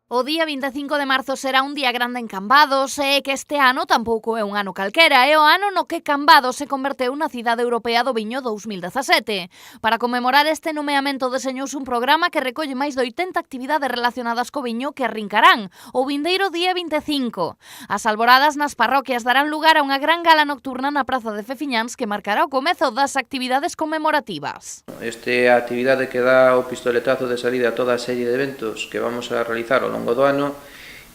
O día 25 de marzo será un día grande en Cambados e que este ano tampouco é un ano calquera, é o ano no que Cambados se converteu na cidade europea do viño 2017. Para conmemorar este nomeamento deseñouse un programa que recolle máis de 80 actividades relacionadas co viño que arrincarán o vindeiro día 25. As alboradas nas parroquias darán lugar a unha gran gala nocturna na Praza de Fefiñáns que marcará o comezo das actividades conmemorativas. Esta actividade que dá o pistoletazo de salida a toda a serie de eventos que vamos a realizar ao longo do ano,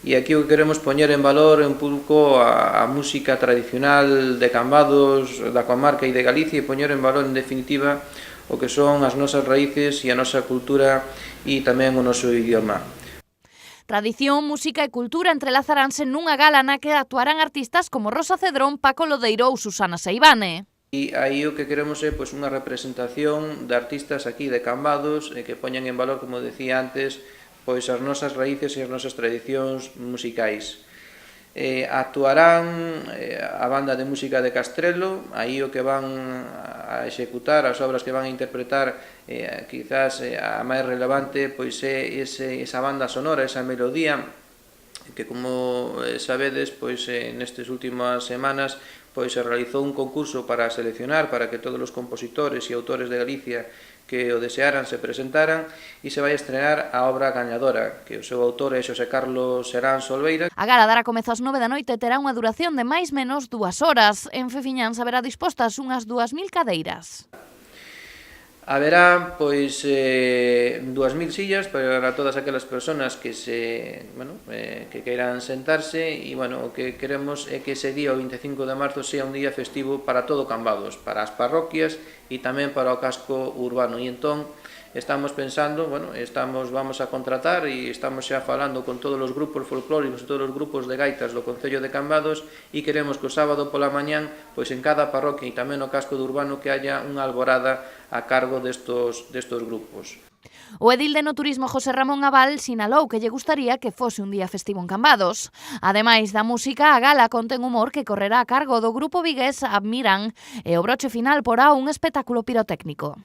e aquí o que queremos poñer en valor un pouco a música tradicional de Cambados, da comarca e de Galicia, e poñer en valor en definitiva o que son as nosas raíces e a nosa cultura e tamén o noso idioma. Tradición, música e cultura entrelazaranse nunha gala na que actuarán artistas como Rosa Cedrón, Paco Lodeiro ou Susana Seivane. E aí o que queremos é unha representación de artistas aquí de Cambados que poñan en valor, como decía antes, as nosas raíces e as nosas tradicións musicais. Actuarán a banda de música de Castrelo, aí o que van a executar, as obras que van a interpretar, quizás a máis relevante, é esa banda sonora, esa melodía, que como sabedes, nestes últimas semanas se realizou un concurso para seleccionar, para que todos os compositores e autores de Galicia que o desearan se presentaran, e se vai estrenar a obra gañadora, que o seu autor é Xosé Carlos Serán Solveira. A gala dará comezo ás 9 da noite e terá unha duración de máis menos 2 horas. En Fefiñáns haberá dispostas unhas 2.000 cadeiras. Haberá 2.000 sillas para todas aquelas persoas que que queiran sentarse, e o que queremos é que ese día, o 25 de marzo, sea un día festivo para todo Cambados, para as parroquias e tamén para o casco urbano. E entón estamos pensando, vamos a contratar e estamos xa falando con todos os grupos folclóricos e todos os grupos de gaitas do Concello de Cambados, e queremos que o sábado pola mañán, en cada parroquia e tamén no casco do urbano, que haya unha alborada a cargo destos grupos. O edil de no turismo José Ramón Aval sinalou que lle gustaría que fose un día festivo en Cambados. Ademais da música, a gala contén humor que correrá a cargo do grupo vigués Admiran e o broche final porá un espectáculo pirotécnico.